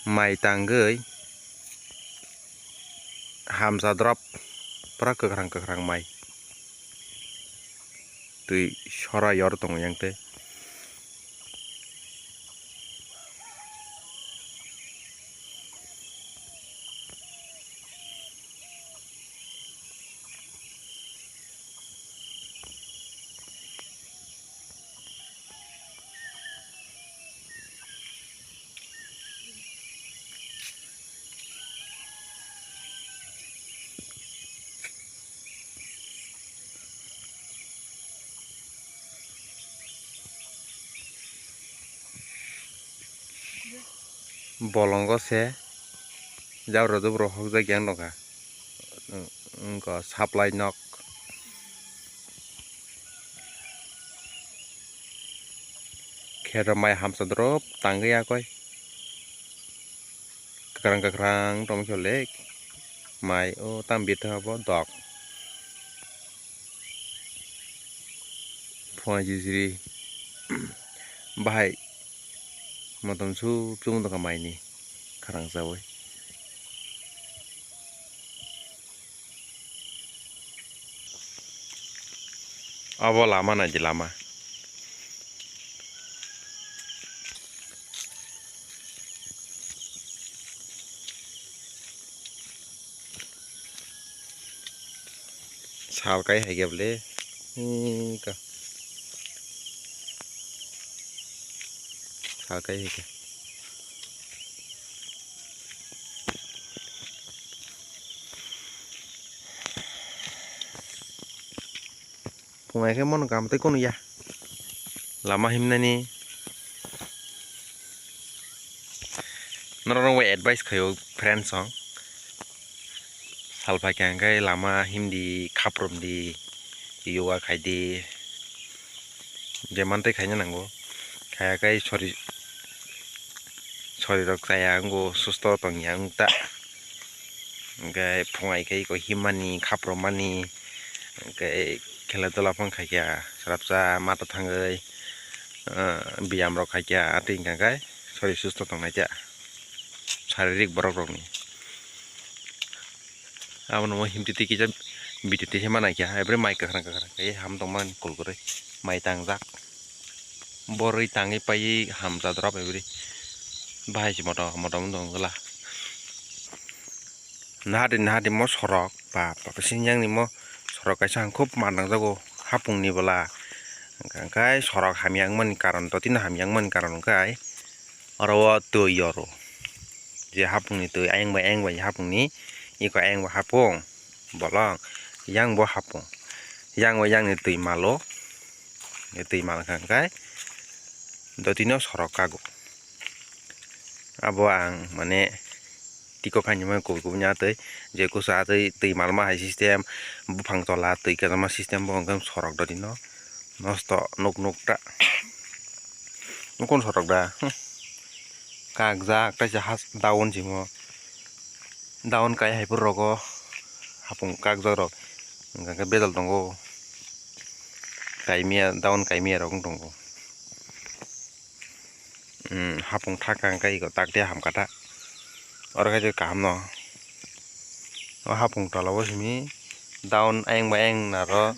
Mai tanggai hamsa drop pra kekrang mai tui sora yor tong yang te bolongo se jauro dobro hok ja gyang noka ko supply nok kera mai hamsa drop tanggai akoi kekrang tom cholek mai o tambit habo dok phoi jisri bahai motom su chung to kamai ni karang zawoi abo lama na ji lama sal kai hai geble ka sal kai hai ke pungai ke mon kam te kono ya lama himna ni norong we advice khayo friend song salpa kyang kai lama himdi khaprom di yoga khai di jeman te khainya nango khaya kai sorry rok saya ngo susto tong yang ta gai pungai kai ko himani khapromani gai khela tola phang khaikya sarapsa mata thangai biyam rok khaikya ating kai sorry susto tong na ja শারীরিক borok rok ni abono mo himti tiki ja bititi hema na kya ebre mai kakrang kai ham tong man kol gore mai tangjak boroi tangi pai ham ja drop ebre bahai si moto dong gala nahadi mo sorok pa sinyang ni mo sorok kai sang khup manang jago hapung ni bola kai sorok hamyang man karon to tin hamyang man karon kai aro to yoro je hapung ni tu ayang ba hapung ni iko ayang ba hapung bolong yang bo hapung yang ni tui malo ni tui mal kan kai dotino sorok kago abo ang mane tiko kanyu ma ko nya tei je ko sa tui mal ma hai system bufang tola tui ka ma system bo ngam sorok dotino nosto nuk ta nukon sorok da kagjak ta jahas daun jimo daun kai hai pur rogo hapung kagjak rok ngka bedal tongo kaimia daun kaimia rok tongo hapung thakang kai ko takte ham kata ora kai kam no hapung tolawo simi daun ayang na ro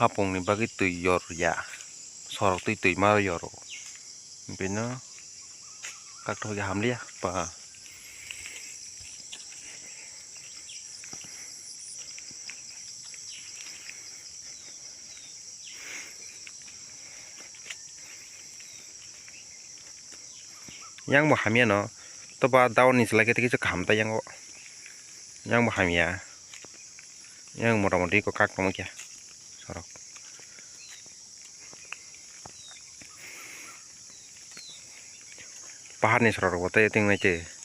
hapung ni bagi tui yor ya sorok tui ma yoro bino các thôi hàm lia và yang mau hamia no to ba daun ni selagi tiki cekam ta yang mau hamia yang motamoti ko kak kamu kia sorok pahan ni sorok bote ting na ce